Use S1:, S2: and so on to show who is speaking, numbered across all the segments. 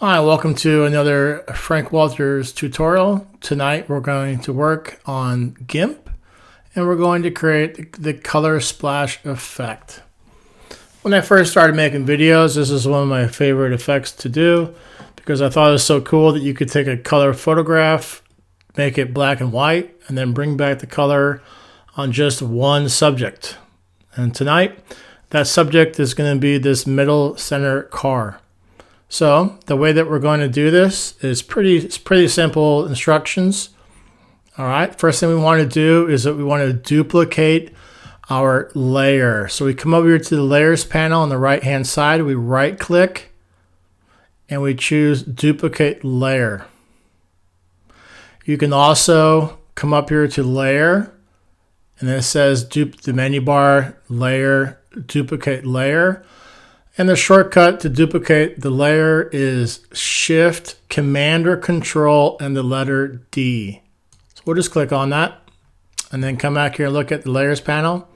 S1: Hi, welcome to another Frank Walters tutorial. Tonight we're going to work on GIMP and we're going to create the color splash effect. When I first started making videos, this is one of my favorite effects to do because I thought it was so cool that you could take a color photograph, make it black and white, and then bring back the color on just one subject. And tonight, that subject is going to be this middle center car. So the way that we're going to do this is pretty simple instructions. All right, first thing we want to do is that we want to duplicate our layer. So we come over here to the layers panel on the right hand side, we right click and we choose duplicate layer. You can also come up here to layer and then it says the menu bar layer, duplicate layer. And the shortcut to duplicate the layer is Shift, Command or Control, and the letter D. So we'll just click on that and then come back here and look at the layers panel.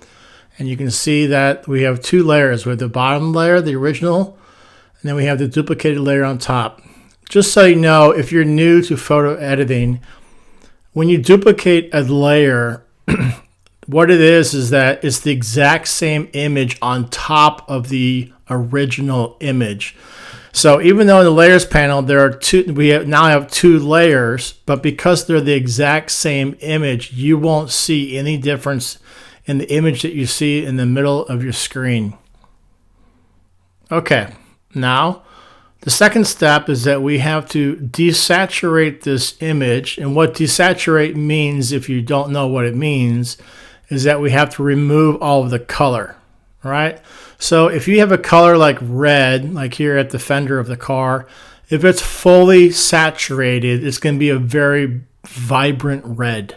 S1: And you can see that we have two layers. We have the bottom layer, the original, and then we have the duplicated layer on top. Just so you know, if you're new to photo editing, when you duplicate a layer, what it is that it's the exact same image on top of the original image. So even though in the layers panel there are now have two layers, but because they're the exact same image, you won't see any difference in the image that you see in the middle of your screen. Okay, now the second step is that we have to desaturate this image. And what desaturate means, if you don't know what it means, is that we have to remove all of the color, right? So if you have a color like red, like here at the fender of the car, if it's fully saturated, it's going to be a very vibrant red.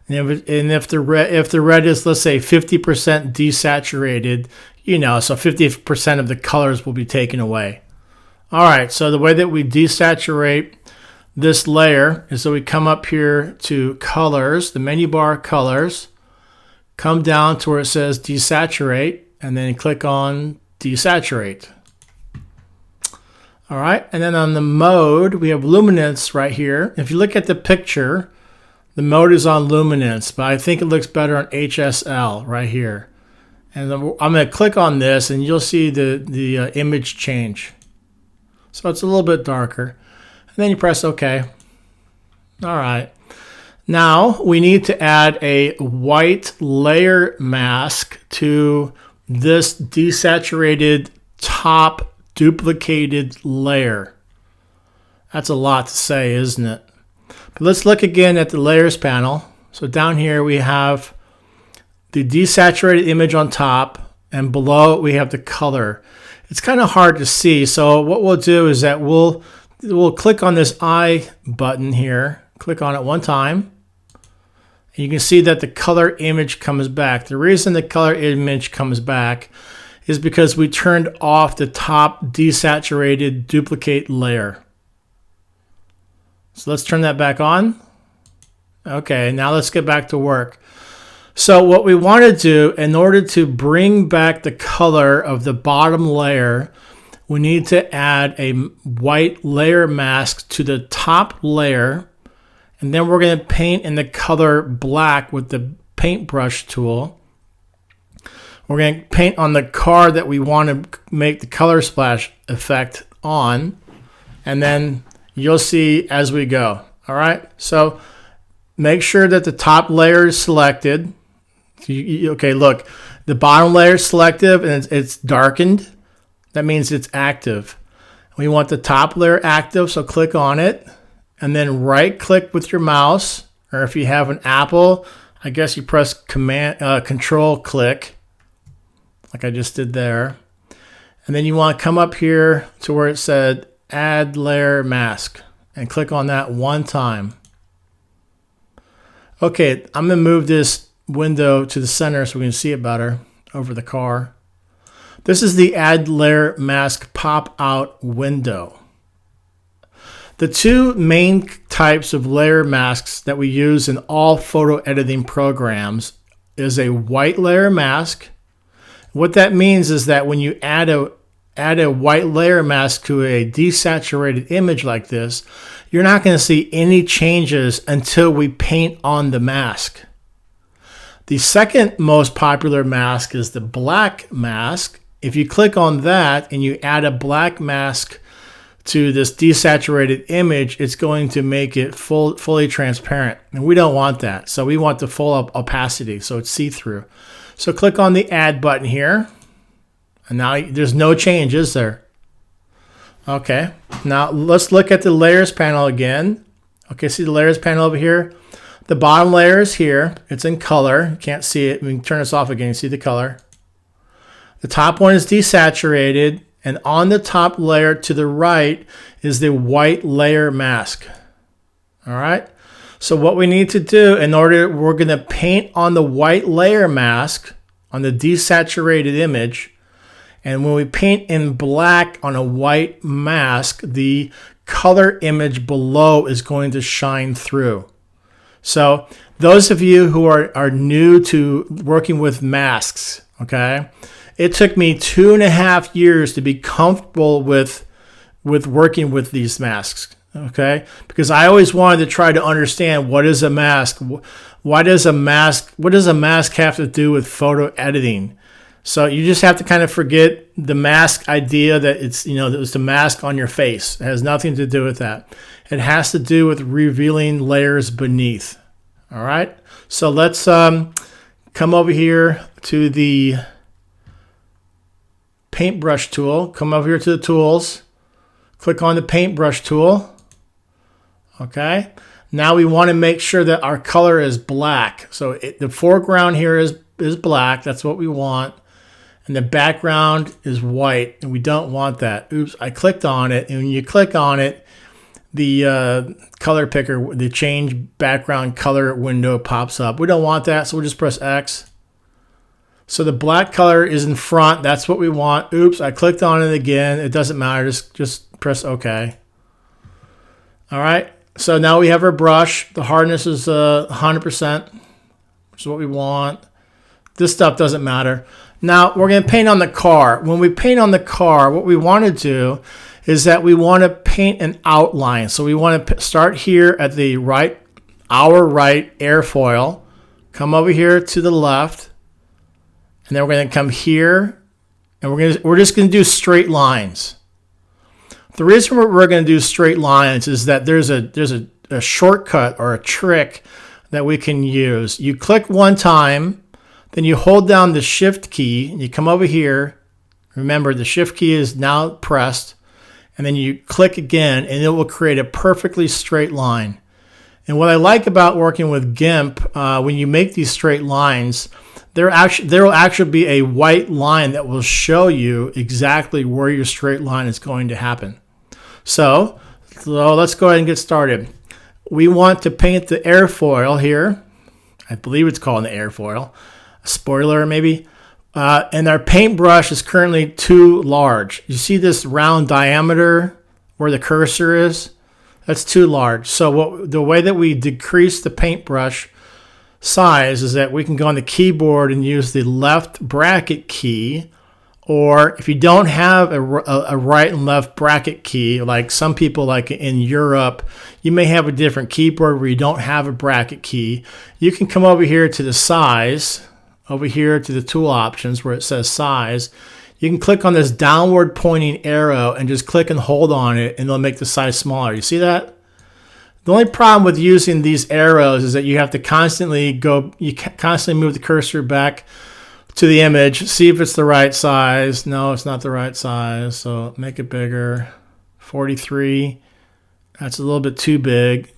S1: And if the red is, let's say, 50% desaturated, so 50% of the colors will be taken away. All right, so the way that we desaturate this layer is that we come up here to colors, the menu bar colors, come down to where it says desaturate, and then click on desaturate. All right, and then on the mode, we have luminance right here. If you look at the picture, the mode is on luminance, but I think it looks better on HSL right here. And I'm going to click on this, and you'll see the image change. So it's a little bit darker. And then you press OK. All right. Now we need to add a white layer mask to this desaturated top duplicated layer. That's a lot to say, isn't it? But let's look again at the layers panel. So down here we have the desaturated image on top, and below it we have the color. It's kind of hard to see, so what we'll do is that we'll click on this I button here, click on it one time. You can see that the color image comes back. The reason the color image comes back is because we turned off the top desaturated duplicate layer. So let's turn that back on. Okay, now let's get back to work. So what we want to do in order to bring back the color of the bottom layer, we need to add a white layer mask to the top layer. And then we're going to paint in the color black with the paintbrush tool. We're going to paint on the car that we want to make the color splash effect on. And then you'll see as we go. All right. So make sure that the top layer is selected. Okay, look, the bottom layer is selected and it's darkened. That means it's active. We want the top layer active, so click on it. And then right click with your mouse, or if you have an Apple, I guess you press Control click, like I just did there. And then you want to come up here to where it said Add Layer Mask and click on that one time. Okay, I'm going to move this window to the center so we can see it better over the car. This is the Add Layer Mask pop-out window. The two main types of layer masks that we use in all photo editing programs is a white layer mask. What that means is that when you add a add a white layer mask to a desaturated image like this, you're not going to see any changes until we paint on the mask. The second most popular mask is the black mask. If you click on that and you add a black mask to this desaturated image, it's going to make it fully transparent. And we don't want that. So we want the full opacity, so it's see-through. So click on the add button here. And now there's no change, is there? Okay, now let's look at the layers panel again. Okay, see the layers panel over here? The bottom layer is here. It's in color. You can't see it. We can turn this off again. You see the color. The top one is desaturated. And on the top layer to the right is the white layer mask. All right. So what we need to do in order, we're going to paint on the white layer mask on the desaturated image. And when we paint in black on a white mask, the color image below is going to shine through. So those of you who are new to working with masks, okay, it took me 2.5 years to be comfortable with working with these masks, okay? Because I always wanted to try to understand, what is a mask? What does a mask have to do with photo editing? So you just have to kind of forget the mask idea that it's, that it's the mask on your face. It has nothing to do with that. It has to do with revealing layers beneath. All right. So let's come over here to the paintbrush tool. Come over here to the tools. Click on the paintbrush tool. Okay. Now we want to make sure that our color is black. So the foreground here is black. That's what we want. And the background is white, and we don't want that. Oops, I clicked on it, and when you click on it, the color picker, the change background color window pops up. We don't want that, so we'll just press X. So the black color is in front. That's what we want. Oops, I clicked on it again. It doesn't matter. Just press OK. All right. So now we have our brush. The hardness is 100%, which is what we want. This stuff doesn't matter. Now we're going to paint on the car. When we paint on the car, what we want to do is that we want to paint an outline. So we want to start here at the right, our right airfoil, come over here to the left, and then we're going to come here, and we're just going to do straight lines. The reason we're going to do straight lines is that there's a shortcut or a trick that we can use. You click one time, then you hold down the shift key and you come over here. Remember, the shift key is now pressed, and then you click again and it will create a perfectly straight line. And what I like about working with GIMP, when you make these straight lines, there will actually be a white line that will show you exactly where your straight line is going to happen. So let's go ahead and get started. We want to paint the airfoil here. I believe it's called an airfoil. Spoiler maybe. And our paintbrush is currently too large. You see this round diameter where the cursor is? That's too large. So the way that we decrease the paintbrush size is that we can go on the keyboard and use the left bracket key, or if you don't have a right and left bracket key, like some people like in Europe, you may have a different keyboard where you don't have a bracket key. You can come over here to the size, over here to the tool options where it says size. You can click on this downward pointing arrow and just click and hold on it, and it'll make the size smaller. You see that? The only problem with using these arrows is that you have to constantly move the cursor back to the image, see if it's the right size. No, it's not the right size, so make it bigger. 43, that's a little bit too big.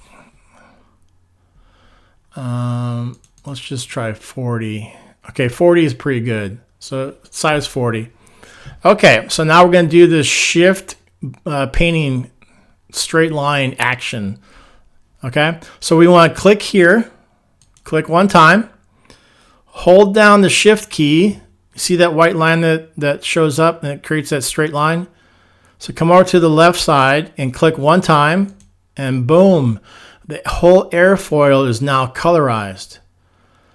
S1: Let's just try 40. Okay, 40 is pretty good. So size 40. Okay, so now we're going to do this shift painting straight line action. Okay, so we want to click here, click one time, hold down the shift key. See that white line that shows up and it creates that straight line? So come over to the left side and click one time, and boom, the whole airfoil is now colorized.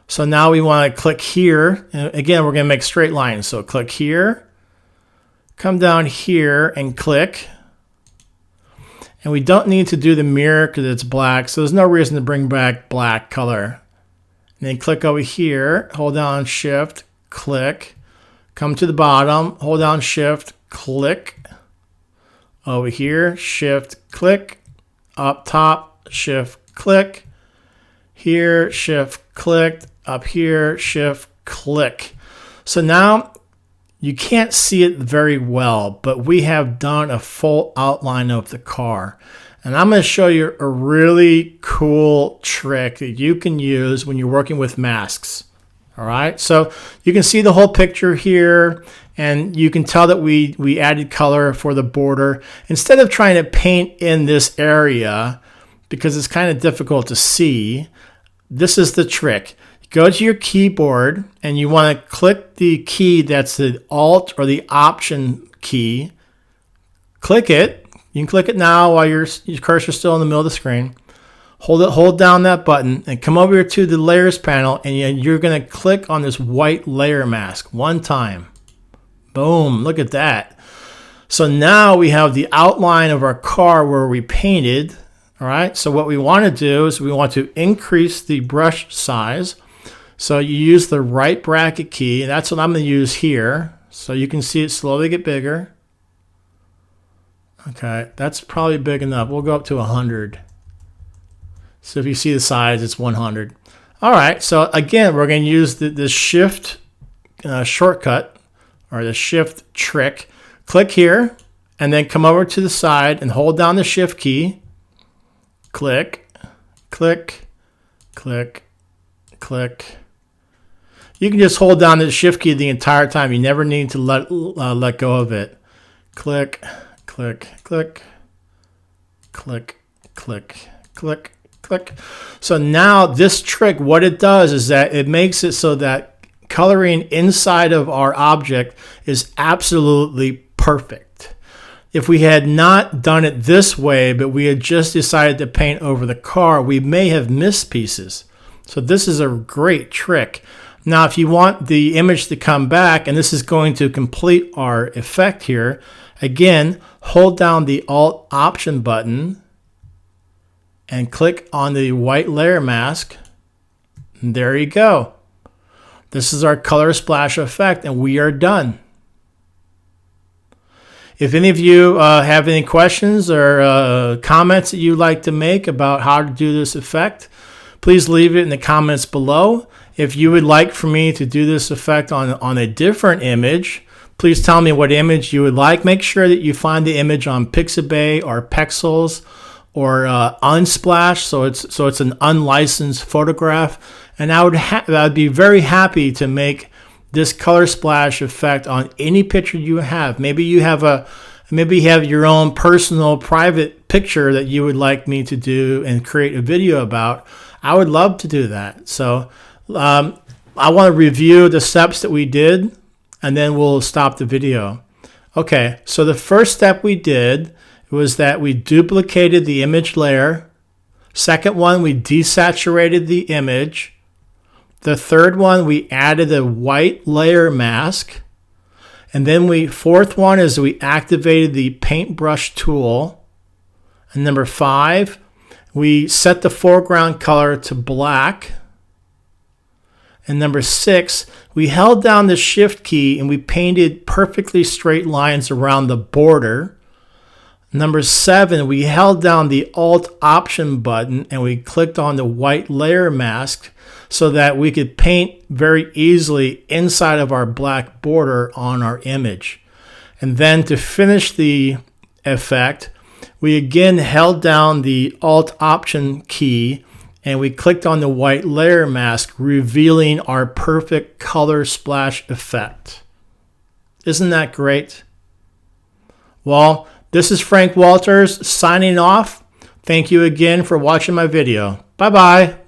S1: So now we want to click here, and again, we're going to make straight lines. So click here, come down here and click. And we don't need to do the mirror because it's black, so there's no reason to bring back black color. And then click over here, hold down Shift, click. Come to the bottom, hold down Shift, click. Over here, Shift, click. Up top, Shift, click. Here, Shift, click. Up here, Shift, click. So now you can't see it very well, but we have done a full outline of the car. And I'm going to show you a really cool trick that you can use when you're working with masks. All right, so you can see the whole picture here, and you can tell that we added color for the border. Instead of trying to paint in this area, because it's kind of difficult to see, this is the trick. Go to your keyboard, and you want to click the key that's the Alt or the Option key. Click it. You can click it now while your cursor's still in the middle of the screen. Hold down that button and come over here to the layers panel, and you're going to click on this white layer mask one time. Boom, look at that. So now we have the outline of our car where we painted. All right, so what we want to do is we want to increase the brush size. So you use the right bracket key, and that's what I'm going to use here. So you can see it slowly get bigger. Okay, that's probably big enough. We'll go up to 100. So if you see the size, it's 100. All right, so again, we're going to use the Shift shortcut, or the Shift trick. Click here, and then come over to the side and hold down the Shift key. Click, click, click, click. You can just hold down the Shift key the entire time. You never need to let go of it. Click, click, click, click, click, click, click. So now this trick, what it does is that it makes it so that coloring inside of our object is absolutely perfect. If we had not done it this way, but we had just decided to paint over the car, we may have missed pieces. So this is a great trick. Now, if you want the image to come back, and this is going to complete our effect here, again, hold down the Alt Option button and click on the white layer mask. And there you go. This is our color splash effect, and we are done. If any of you have any questions or comments that you'd like to make about how to do this effect, please leave it in the comments below. If you would like for me to do this effect on a different image, please tell me what image you would like. Make sure that you find the image on Pixabay or Pexels or Unsplash, so it's an unlicensed photograph. And I'd be very happy to make this color splash effect on any picture you have. Maybe you have your own personal private picture that you would like me to do and create a video about. I would love to do that. So I want to review the steps that we did, and then we'll stop the video. Okay, so the first step we did was that we duplicated the image layer. Second one, we desaturated the image. The third one, we added a white layer mask. And then fourth one is we activated the paintbrush tool. And number 5, we set the foreground color to black. And number 6, we held down the Shift key and we painted perfectly straight lines around the border. Number 7, we held down the Alt Option button and we clicked on the white layer mask so that we could paint very easily inside of our black border on our image. And then to finish the effect, we again held down the Alt Option key and we clicked on the white layer mask, revealing our perfect color splash effect. Isn't that great? Well, this is Frank Walters signing off. Thank you again for watching my video. Bye-bye.